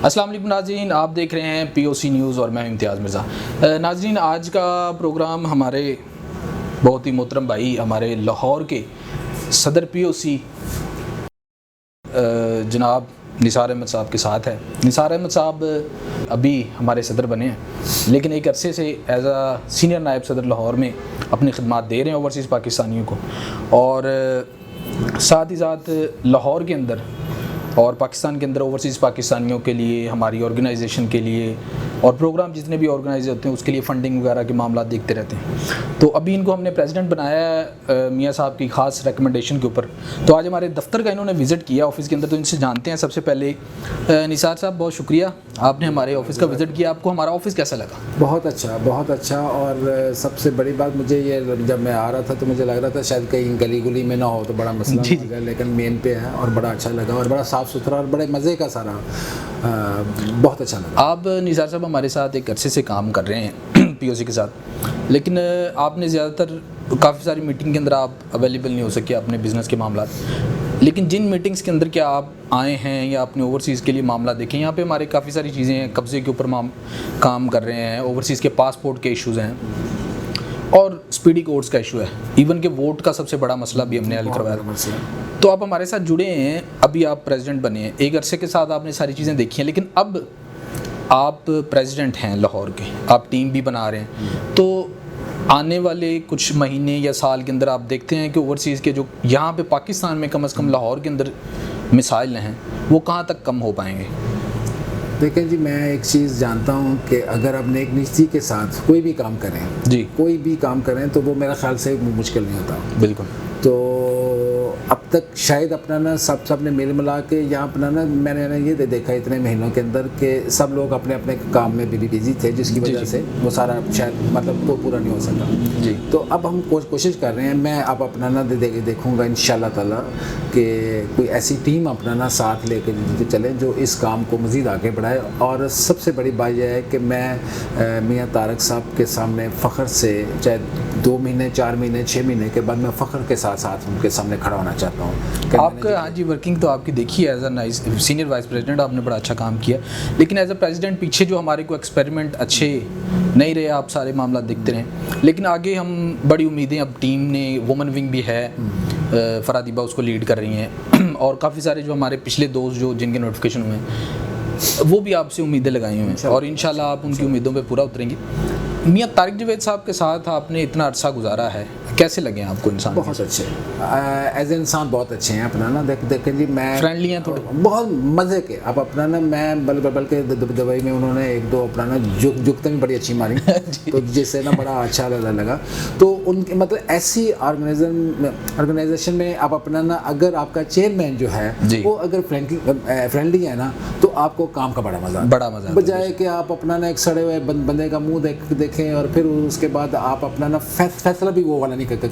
السلام علیکم ناظرین، آپ دیکھ رہے ہیں پی او سی نیوز اور میں امتیاز مرزا۔ ناظرین، آج کا پروگرام ہمارے بہت ہی محترم بھائی ہمارے لاہور کے صدر پی او سی جناب نثار احمد صاحب کے ساتھ ہے۔ نثار احمد صاحب ابھی ہمارے صدر بنے ہیں، لیکن ایک عرصے سے ایز اے سینئر نائب صدر لاہور میں اپنی خدمات دے رہے ہیں اوورسیز پاکستانیوں کو، اور ساتھ ہی ساتھ لاہور کے اندر اور پاکستان کے اندر اوورسیز پاکستانیوں کے لیے، ہماری آرگنائزیشن کے لیے اور پروگرام جتنے بھی آرگنائز ہوتے ہیں اس کے لیے فنڈنگ وغیرہ کے معاملات دیکھتے رہتے ہیں۔ تو ابھی ان کو ہم نے پریزیڈنٹ بنایا ہے میاں صاحب کی خاص ریکمنڈیشن کے اوپر۔ تو آج ہمارے دفتر کا انہوں نے وزٹ کیا آفس کے اندر، تو ان سے جانتے ہیں۔ سب سے پہلے نثار صاحب بہت شکریہ، آپ نے ہمارے آفس کا وزٹ کیا، آپ کو ہمارا آفس کیسا لگا؟ بہت اچھا، اور سب سے بڑی بات مجھے یہ، جب میں آ رہا تھا تو مجھے لگ رہا تھا شاید کہیں گلی گلی میں نہ ہو تو بڑا مسئلہ ہو جائے، لیکن مین پہ ہے اور بڑا اچھا لگا اور بڑا صاف ستھرا اور بڑے مزے کا سارا، بہت اچھا لگا۔ آپ نثار صاحب ہمارے ساتھ ایک عرصے سے کام کر رہے ہیں پی او سی کے ساتھ، لیکن آپ نے زیادہ تر کافی ساری میٹنگ کے اندر آپ اویلیبل نہیں ہو سکے اپنے بزنس کے معاملات، لیکن جن میٹنگز کے اندر کیا آپ آئے ہیں یا اپنے اوورسیز کے لیے معاملات دیکھیں؟ یہاں پہ ہمارے کافی ساری چیزیں ہیں، قبضے کے اوپر کام کر رہے ہیں، اوورسیز کے پاسپورٹ کے ایشوز ہیں اور اسپیڈی کورٹس کا ایشو ہے، ایون کہ ووٹ کا سب سے بڑا مسئلہ بھی ہم نے حل کروایا۔ تو آپ ہمارے ساتھ جڑے ہیں، ابھی آپ پریزیڈنٹ بنے ہیں، ایک عرصے کے ساتھ آپ نے ساری چیزیں دیکھی ہیں، لیکن اب آپ پریزیڈنٹ ہیں لاہور کے، آپ ٹیم بھی بنا رہے ہیں، تو آنے والے کچھ مہینے یا سال کے اندر آپ دیکھتے ہیں کہ اوورسیز کے جو یہاں پہ پاکستان میں کم از کم لاہور کے اندر مسائل ہیں وہ کہاں تک کم ہو پائیں گے؟ دیکھیں جی، میں ایک چیز جانتا ہوں کہ اگر آپ نیک نیتی کے ساتھ کوئی بھی کام کریں جی، کوئی بھی کام کریں تو وہ میرا خیال سے مشکل نہیں ہوتا۔ بالکل۔ تو اب تک شاید اپنا نا سب نے مل ملا کے یہاں اپنا نا، میں نے یہ دیکھا اتنے مہینوں کے اندر کہ سب لوگ اپنے اپنے کام میں بزی تھے، جس کی وجہ سے وہ سارا شاید مطلب پورا نہیں ہو سکا۔ جی، تو اب ہم کوشش کر رہے ہیں، میں اب اپنا نا دیکھوں گا انشاءاللہ تعالیٰ کہ کوئی ایسی ٹیم اپنا نا ساتھ لے کے چلیں جو اس کام کو مزید آگے بڑھائے۔ اور سب سے بڑی بات یہ ہے کہ میں میاں طارق صاحب کے سامنے فخر سے، چاہے 2 مہینے 4 مہینے 6 مہینے کے بعد، میں فخر کے ساتھ ان کے سامنے کھڑا ہونا چاہتا ہوں۔ آپ کا ہاں جی ورکنگ تو آپ کی دیکھی ہے، as a senior vice president آپ نے بڑا اچھا کام کیا، لیکن ایز اے پریزیڈنٹ پیچھے جو ہمارے کو ایکسپیریمنٹ اچھے نہیں رہے، آپ سارے معاملات دیکھتے رہیں، لیکن آگے ہم بڑی امیدیں، اب ٹیم نے وومن ونگ بھی ہے، فرادیبہ اس کو لیڈ کر رہی ہیں، اور کافی سارے جو ہمارے پچھلے دوست جو جن کے نوٹیفیکیشن ہوئے ہیں وہ بھی آپ سے امیدیں لگائی ہوئی ہیں، اور انشاءاللہ آپ ان کی امیدوں پہ پورا اتریں گے۔ میاں طارق جاوید صاحب کے ساتھ آپ نے اتنا عرصہ گزارا ہے، کیسے لگے ہیں آپ کو انسان؟ بہت اچھے، ایز اے انسان بہت اچھے ہیں اپنا نا۔ دیکھیں جی، میں فرینڈلی ہیں تھوڑے، بہت مزے کے، اب اپنا نا میں بلکہ دبئی میں انہوں نے 1-2 اپنا نا جگتیں بھی بڑی اچھی ماری، تو جس سے نا بڑا اچھا لگا۔ تو ان کے مطلب ایسی آرگنائزیشن میں آپ اپنا نا، اگر آپ کا چیئرمین جو ہے وہ اگر فرینڈلی ہے نا، تو آپ کو کام کا بڑا مزہ، بجائے کہ آپ اپنا نا ایک سڑے ہوئے بندے کا منہ دیکھیں اور پھر اس کے بعد آپ اپنا نا فیصلہ بھی وہ والا نہیں کرتے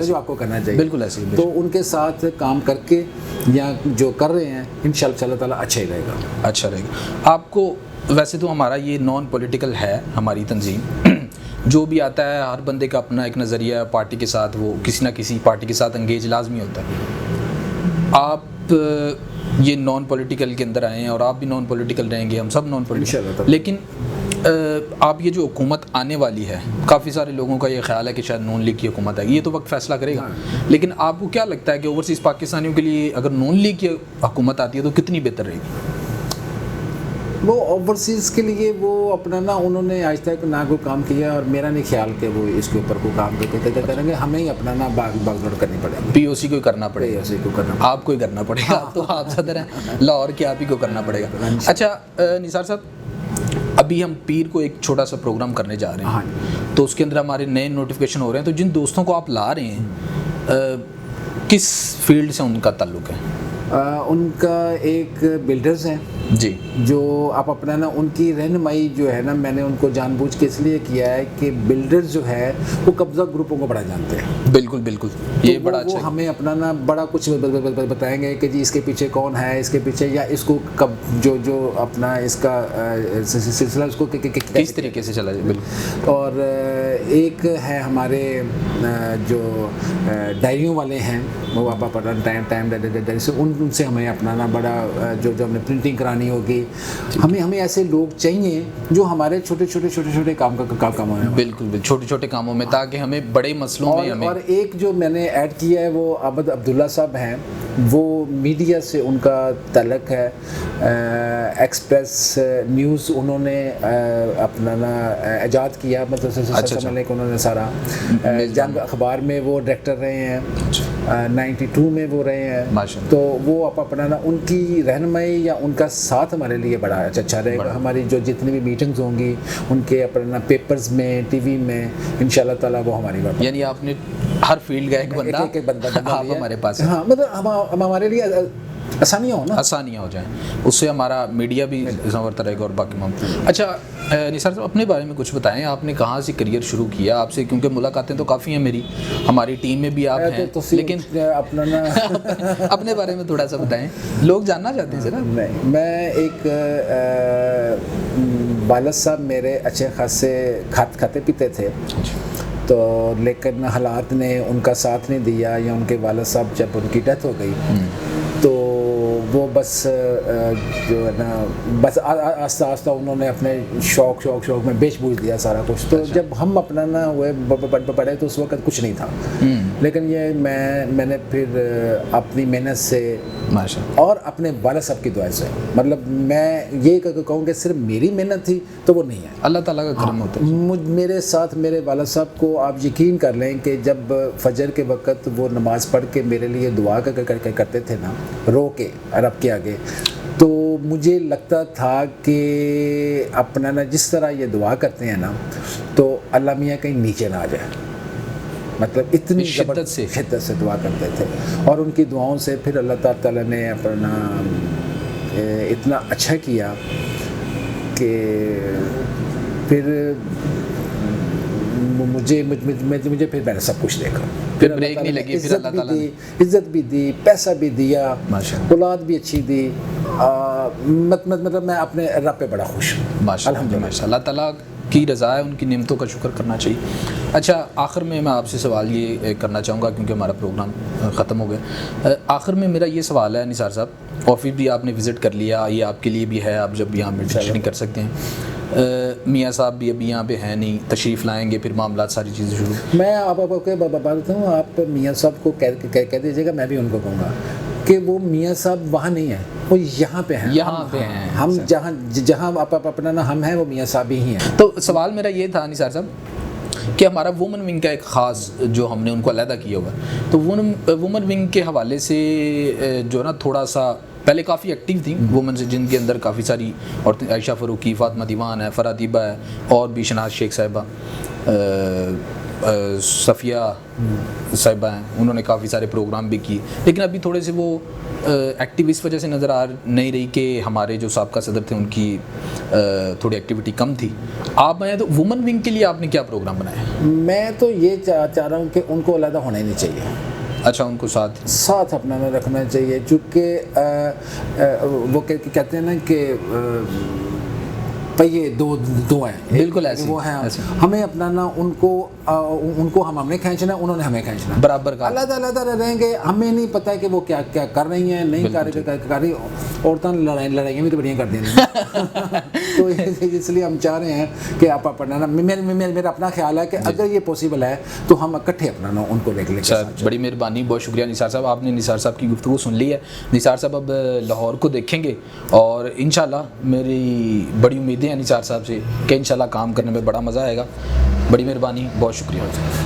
جو آپ کو کرنا چاہیے۔ بالکل ایسے ہی۔ تو ان کے ساتھ کام کر کے یا جو کر رہے ہیں انشاءاللہ تعالیٰ اچھا ہی رہے گا، اچھا رہے گا۔ آپ کو ویسے تو ہمارا یہ نان پولیٹیکل ہے ہماری تنظیم، جو بھی آتا ہے ہر بندے کا اپنا ایک نظریہ پارٹی کے ساتھ، وہ کسی نہ کسی پارٹی کے ساتھ انگیج لازمی ہوتا ہے۔ آپ یہ نان پولیٹیکل کے اندر آئے ہیں اور آپ بھی نان پولیٹیکل رہیں گے، ہم سب نان پولیٹیکل، لیکن آپ یہ جو حکومت آنے والی ہے، کافی سارے لوگوں کا یہ خیال ہے کہ شاید نون لیگ کی حکومت آئے گی، یہ تو وقت فیصلہ کرے گا، لیکن آپ کو کیا لگتا ہے کہ اوورسیز پاکستانیوں کے لیے اگر نون لیگ کی حکومت آتی ہے تو کتنی بہتر رہے گی؟ وہ اوورسیز کے لیے وہ اپنا نا، انہوں نے آج تک نہ کوئی کام کیا، اور میرا نہیں خیال کہ وہ اس کے اوپر کوئی کام کریں گے، ہمیں ہی اپنا نا باغ دوڑ کرنی پڑے گی، پی او سی کو کرنا پڑے گا، آپ کو ہی کرنا پڑے گا، تو آپ صدر ہیں لاہور کے، آپ ہی کو کرنا پڑے گا۔ اچھا نثار صاحب، ابھی ہم پیر کو ایک چھوٹا سا پروگرام کرنے جا رہے ہیں، تو اس کے اندر ہمارے نئے نوٹیفیکیشن ہو رہے ہیں، تو جن دوستوں کو آپ لا رہے ہیں کس فیلڈ سے ان کا تعلق ہے؟ ان کا ایک بلڈرز ہیں جی، جو آپ اپنا نا ان کی رہنمائی جو ہے نا، میں نے ان کو جان بوجھ کے اس لیے کیا ہے کہ بلڈرز جو ہے وہ قبضہ گروپوں کو بڑا جانتے ہیں۔ بالکل بالکل، یہ بڑا اچھا، وہ ہمیں اپنا نا بڑا کچھ بتائیں گے کہ جی اس کے پیچھے کون ہے، اس کے پیچھے یا اس کو کب جو اپنا اس کا سلسلہ اس کو کس طریقے سے چلا جائے۔ بالکل۔ اور ایک ہے ہمارے جو ڈائریوں والے ہیں، وہ آپ ٹائم سے ان ان سے ہمیں اپنانا بڑا جو ہمیں پرنٹنگ کرانی ہوگی, ہمیں ایسے لوگ چاہیے جو ہمارے چھوٹے کام ہیں. بالکل چھوٹے چھوٹے کاموں میں, تاکہ ہمیں بڑے مسئلوں میں ہمیں. اور ایک جو میں نے ایڈ کیا ہے وہ عابد عبداللہ صاحب ہیں, وہ میڈیا سے ان کا تعلق ہے. ایکسپریس نیوز انہوں نے اپنا ایجاد کیا, مطلب انہوں نے سارا جنگ اخبار میں وہ ڈائریکٹر رہے ہیں, 92 میں وہ رہے ہیں. تو وہ اپنا ان کی رہنمائی یا ان کا ساتھ ہمارے لیے بڑا اچھا رہے گا. ہماری جو جتنی بھی میٹنگز ہوں گی ان کے اپنا پیپرز میں, ٹی وی میں, انشاءاللہ تعالیٰ وہ ہماری بات. یعنی آپ نے ہر فیلڈ کا ایک بندہ آپ ہمارے پاس. ہاں, مطلب ہمارے لیے آسانیاں ہو جائیں, اس سے ہمارا میڈیا بھی سنورتا رہے گا اور باقی معاملے. اچھا نثار صاحب, اپنے بارے میں کچھ بتائیں, آپ نے کہاں سے کریئر شروع کیا؟ آپ سے کیونکہ ملاقاتیں تو کافی ہیں میری, ہماری ٹیم میں بھی آپ ہیں, لیکن اپنے بارے میں تھوڑا سا بتائیں, لوگ جاننا چاہتے ہیں ذرا. میں ایک والد صاحب میرے اچھے خاصے کھاتے پیتے تھے, تو لیکن حالات نے ان کا ساتھ نہیں دیا, یا ان کے والد صاحب جب ان کی ڈیتھ ہو گئی تو وہ بس جو ہے نا بس آہستہ آہستہ انہوں نے اپنے شوق میں بیچ بوجھ دیا سارا کچھ. تو جب ہم اپنا نہ ہوئے پڑے تو اس وقت کچھ نہیں تھا, لیکن یہ میں نے پھر اپنی محنت سے اور اپنے والد صاحب کی دعا سے, مطلب میں یہ کہوں کہ صرف میری محنت تھی تو وہ نہیں ہے, اللہ تعالیٰ کا کرم ہوتا ہے. میرے ساتھ میرے والد صاحب کو آپ یقین کر لیں کہ جب فجر کے وقت وہ نماز پڑھ کے میرے لیے دعا کرتے تھے نا, رو کے رب کے آگے, تو مجھے لگتا تھا کہ اپنا نا جس طرح یہ دعا کرتے ہیں نا تو اللہ میاں کہیں نیچے نہ آ جائے, مطلب اتنی شدت سے دعا کرتے تھے. اور ان کی دعاؤں سے پھر اللہ تعالیٰ نے اپنا اتنا اچھا کیا کہ پھر مجھے پھر میں نے سب کچھ دیکھا, پھر بریک نہیں لگی, پھر اللہ تعالیٰ نے عزت بھی دی, پیسہ بھی دیا, اولاد بھی اچھی دی, مطلب میں اپنے رب پہ بڑا خوش ہوں الحمدللہ. اللہ تعالیٰ کی رضا ہے, ان کی نعمتوں کا شکر کرنا چاہیے. اچھا آخر میں آپ سے سوال یہ کرنا چاہوں گا کیونکہ ہمارا پروگرام ختم ہو گیا. آخر میں میرا یہ سوال ہے نثار صاحب, آفس بھی آپ نے وزٹ کر لیا, یہ آپ کے لیے بھی ہے, آپ جب یہاں میٹنگ کر سکتے ہیں. میاں صاحب بھی ابھی یہاں پہ ہیں نہیں, تشریف لائیں گے, پھر معاملات ساری چیزیں شروع. میں آپ کو بات ہوں, آپ میاں صاحب کو کہہ دیجیے گا, میں بھی ان کو کہوں گا کہ وہ میاں صاحب وہاں نہیں ہیں, وہ یہاں پہ ہیں. ہم جہاں آپ اپنا نا ہم ہیں, وہ میاں صاحب ہی ہیں. تو سوال میرا یہ تھا نثار صاحب کہ ہمارا وومن ونگ کا ایک خاص جو ہم نے ان کو علیحدہ کیا ہوا, تو وومن ونگ کے حوالے سے جو نا تھوڑا سا پہلے کافی ایکٹیو تھیں وومن سے, جن کے اندر کافی ساری عورتیں, عائشہ فاروقی, فاطمہ دیوان ہے, فرادیبہ ہے, اور بھی شناز شیخ صاحبہ, صفیہ صاحبہ ہیں, انہوں نے کافی سارے پروگرام بھی کیے, لیکن ابھی تھوڑے سے وہ ایکٹیو اس وجہ سے نظر آ نہیں رہی کہ ہمارے جو سابقہ صدر تھے ان کی تھوڑی ایکٹیویٹی کم تھی. آپ آئے تو وومن ونگ کے لیے آپ نے کیا پروگرام بنایا؟ میں تو یہ چاہ رہا ہوں کہ ان کو علیحدہ ہونا ہی نہیں چاہیے. اچھا, ان کو ساتھ اپنا رکھنا چاہیے, چونکہ وہ کہتے ہیں نا کہ پہیے دو ہیں, بالکل ایسے وہ ہیں. ہمیں اپنا نا ان کو ہم نے کھینچنا, انہوں نے ہمیں کھینچنا, برابر کا علیحدہ رہیں گے. ہمیں نہیں پتہ کہ وہ کیا کر رہی ہیں, نہیں کر رہی. عورتیں لڑائیاں بھی تو بڑھیاں کر دیں. تو اس لیے ہم چاہ رہے ہیں کہ آپ اپنا نا, میرا اپنا خیال ہے کہ اگر یہ پاسبل ہے تو ہم اکٹھے اپنا نا ان کو دیکھ لیں. بڑی مہربانی, بہت شکریہ نثار صاحب. آپ نے نثار صاحب کی گفتگو سن لی ہے. نثار صاحب اب لاہور کو دیکھیں گے, اور انشاءاللہ میری بڑی امیدیں ہیں نثار صاحب سے کہ انشاءاللہ کام کرنے میں بڑا مزہ آئے گا. بڑی مہربانی, بہت شکریہ.